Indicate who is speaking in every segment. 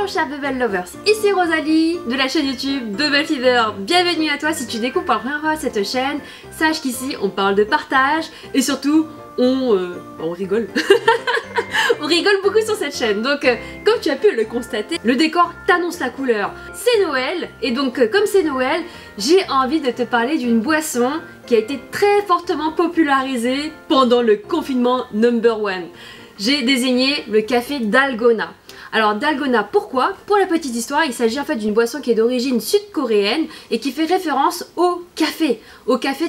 Speaker 1: Bonjour chers Bubble Lovers, ici Rosalie de la chaîne YouTube Bubble Fever. Bienvenue à toi si tu découvres pour la première fois cette chaîne. Sache qu'ici on parle de partage et surtout on rigole. On rigole beaucoup sur cette chaîne. Donc comme tu as pu le constater, le décor t'annonce la couleur. C'est Noël et donc comme c'est Noël, j'ai envie de te parler d'une boisson qui a été très fortement popularisée pendant le confinement #1. J'ai désigné le café Dalgona. Alors Dalgona, pourquoi? Pour la petite histoire, il s'agit en fait d'une boisson qui est d'origine sud-coréenne et qui fait référence au café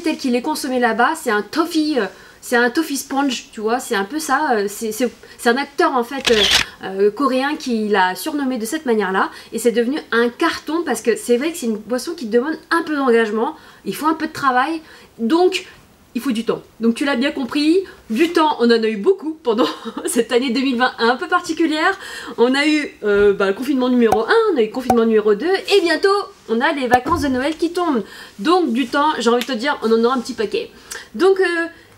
Speaker 1: tel qu'il est consommé là-bas. C'est un toffee sponge, tu vois, c'est un peu ça. C'est un acteur en fait coréen qui l'a surnommé de cette manière-là et c'est devenu un carton parce que c'est vrai que c'est une boisson qui demande un peu d'engagement, il faut un peu de travail, donc il faut du temps. Donc tu l'as bien compris, du temps on en a eu beaucoup pendant cette année 2020 un peu particulière. On a eu le confinement numéro 1, on a eu le confinement numéro 2 et bientôt on a les vacances de Noël qui tombent. Donc du temps, j'ai envie de te dire, on en aura un petit paquet. Donc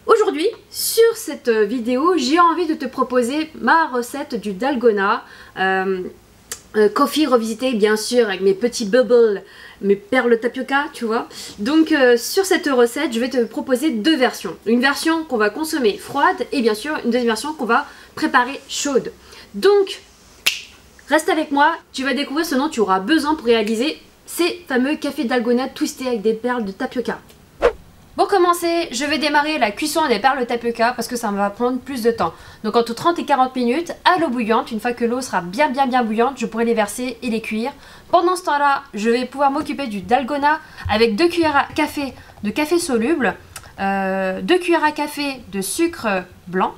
Speaker 1: aujourd'hui, sur cette vidéo, j'ai envie de te proposer ma recette du Dalgona. Coffee revisité bien sûr avec mes petits bubbles, mes perles tapioca, tu vois. Donc sur cette recette, je vais te proposer deux versions. Une version qu'on va consommer froide et bien sûr une deuxième version qu'on va préparer chaude. Donc reste avec moi, tu vas découvrir ce dont tu auras besoin pour réaliser ces fameux cafés Dalgona twistés avec des perles de tapioca. Pour commencer, je vais démarrer la cuisson des perles tapioca parce que ça va prendre plus de temps. Donc entre 30 et 40 minutes à l'eau bouillante. Une fois que l'eau sera bien bouillante, je pourrai les verser et les cuire. Pendant ce temps-là, je vais pouvoir m'occuper du Dalgona avec 2 cuillères à café de café soluble, 2 cuillères à café de sucre blanc.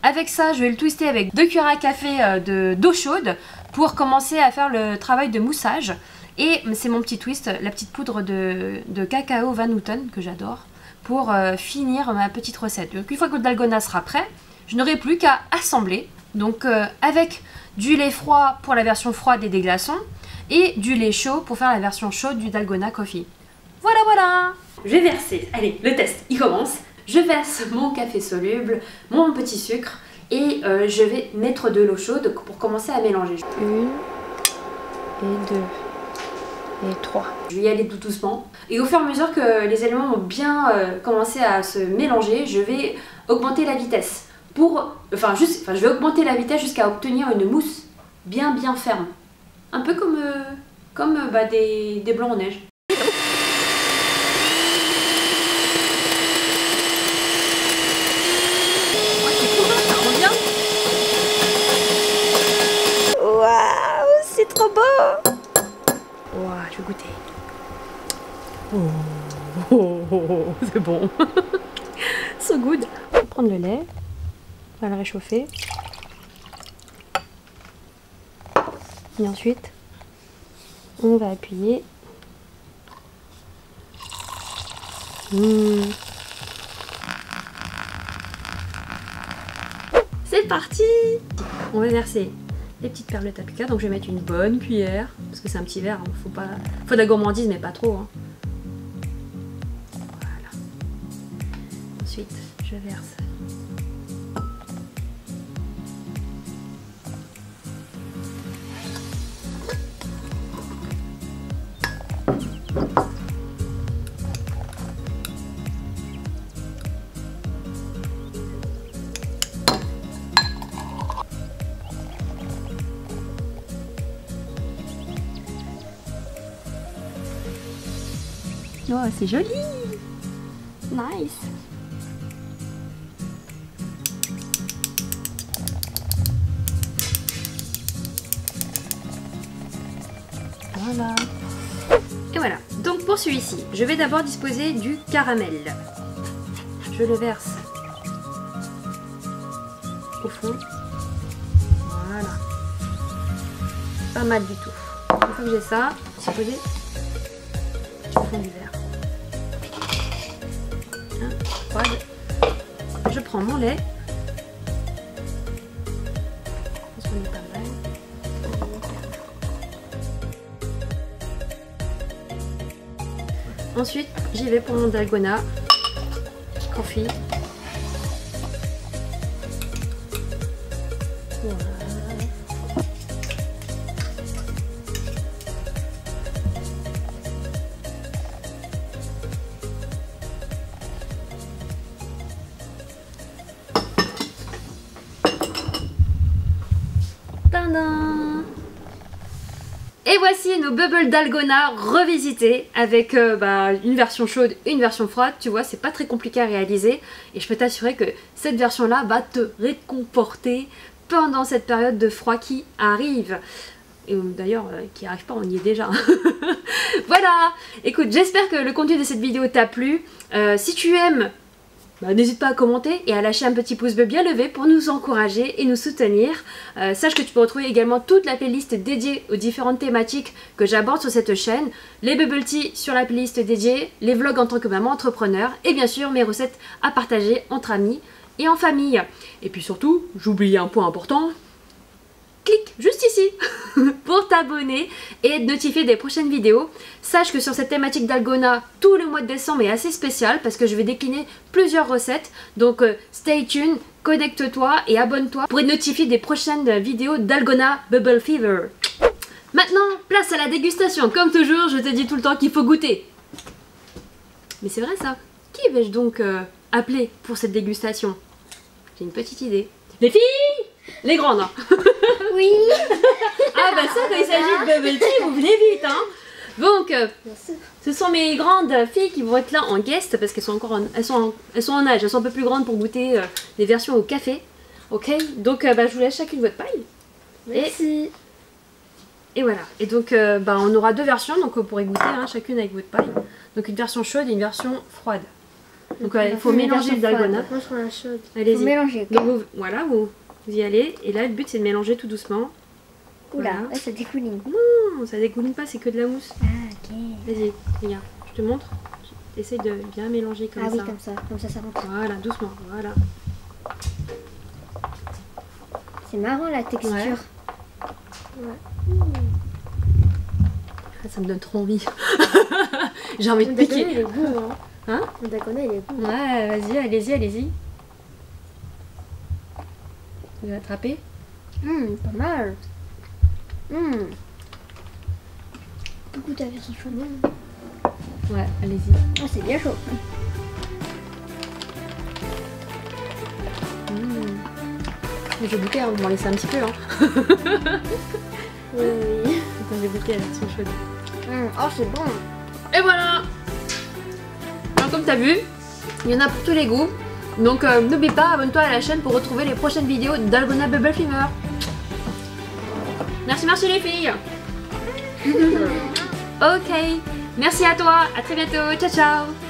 Speaker 1: Avec ça, je vais le twister avec 2 cuillères à café d'eau chaude pour commencer à faire le travail de moussage. Et c'est mon petit twist, la petite poudre de cacao Van Houten que j'adore, pour finir ma petite recette. Donc une fois que le Dalgona sera prêt, je n'aurai plus qu'à assembler. Donc avec du lait froid pour la version froide et des glaçons, et du lait chaud pour faire la version chaude du Dalgona Coffee. Voilà. Je vais verser, allez, le test, il commence. Je verse mon café soluble, mon petit sucre, et je vais mettre de l'eau chaude pour commencer à mélanger. 1 et 2. Et 3. Je vais y aller tout doucement. Et au fur et à mesure que les éléments vont bien commencer à se mélanger, je vais augmenter la vitesse. Je vais augmenter la vitesse jusqu'à obtenir une mousse bien ferme. Un peu comme des blancs en neige. Waouh, c'est trop beau! Wow, je vais goûter. C'est bon. So good. On va prendre le lait, on va le réchauffer. Et ensuite, on va appuyer. C'est parti! On va verser les petites perles de tapioca, donc je vais mettre une bonne cuillère parce que c'est un petit verre, hein. Faut de la gourmandise mais pas trop, hein. Voilà. Ensuite je verse oh, c'est joli! Nice! Voilà! Et voilà! Donc pour celui-ci, je vais d'abord disposer du caramel. Je le verse au fond. Voilà! Pas mal du tout. Une fois que j'ai ça, disposé au fond du verre. Froide. Je prends mon lait. Je mets pas mal. Ensuite, j'y vais pour mon Dalgona Coffee. Voilà. Tadam. Et voici nos bubbles dalgona revisités avec une version chaude et une version froide. Tu vois, c'est pas très compliqué à réaliser et je peux t'assurer que cette version-là va te réconforter pendant cette période de froid qui arrive. Et d'ailleurs, qui arrive pas, on y est déjà. Voilà. Écoute, j'espère que le contenu de cette vidéo t'a plu. Si tu aimes, n'hésite pas à commenter et à lâcher un petit pouce bleu bien levé pour nous encourager et nous soutenir. Sache que tu peux retrouver également toute la playlist dédiée aux différentes thématiques que j'aborde sur cette chaîne, les bubble tea sur la playlist dédiée, les vlogs en tant que maman entrepreneur et bien sûr mes recettes à partager entre amis et en famille. Et puis surtout, j'oubliais un point important, clique juste ici pour t'abonner et être notifié des prochaines vidéos. Sache que sur cette thématique dalgona, tout le mois de décembre est assez spécial parce que je vais décliner plusieurs recettes. Donc stay tuned, connecte-toi et abonne-toi pour être notifié des prochaines vidéos dalgona Bubble Fever. Maintenant, place à la dégustation. Comme toujours, je te dis tout le temps qu'il faut goûter. Mais c'est vrai ça. Qui vais-je donc appeler pour cette dégustation? J'ai une petite idée. Les filles! Les grandes hein.
Speaker 2: Oui.
Speaker 1: Ah bah ça, quand il s'agit de bubble tea, vous venez vite hein. Donc, ce sont mes grandes filles qui vont être là en guest parce qu'elles sont encore elles sont en âge, elles sont un peu plus grandes pour goûter les versions au café. Ok, donc je vous laisse chacune votre paille.
Speaker 2: Merci.
Speaker 1: Et voilà, et donc on aura deux versions, donc vous pourrez goûter chacune avec votre paille. Donc une version chaude et une version froide. Donc il faut mélanger le dalgona.
Speaker 2: Moi je prends la chaude.
Speaker 1: Allez-y.
Speaker 2: Mélanger.
Speaker 1: Donc voilà, vous y allez. Et là le but c'est de mélanger tout doucement.
Speaker 2: Oula,
Speaker 1: Voilà.
Speaker 2: ça découline.
Speaker 1: Non, ça dégouline pas, c'est que de la mousse.
Speaker 2: Ah ok.
Speaker 1: Vas-y, regarde, je te montre. Essaye de bien mélanger comme
Speaker 2: Ah
Speaker 1: ça.
Speaker 2: oui, comme ça rentre.
Speaker 1: Voilà, doucement, voilà.
Speaker 2: C'est marrant la texture.
Speaker 1: Ouais. Ah, ça me donne trop envie. J'ai envie de
Speaker 2: On doit
Speaker 1: piquer.
Speaker 2: connaître les goûts, hein.
Speaker 1: Hein?
Speaker 2: On doit connaître les goûts.
Speaker 1: Ouais, vas-y, allez-y, allez-y. Vous avez attrapé?
Speaker 2: Pas mal. Tu goûtes la version chaude.
Speaker 1: Ouais, allez-y.
Speaker 2: Ah, c'est bien chaud.
Speaker 1: Mais je vais goûter, on va m'en laisser un petit peu.
Speaker 2: Oui.
Speaker 1: Attends, je vais goûter la version chaude.
Speaker 2: Oh, c'est bon.
Speaker 1: Et voilà! Alors, comme t'as vu, il y en a pour tous les goûts. Donc n'oublie pas, abonne-toi à la chaîne pour retrouver les prochaines vidéos d'Algona Bubble Fever. Merci les filles. Ok, merci à toi, à très bientôt, ciao ciao.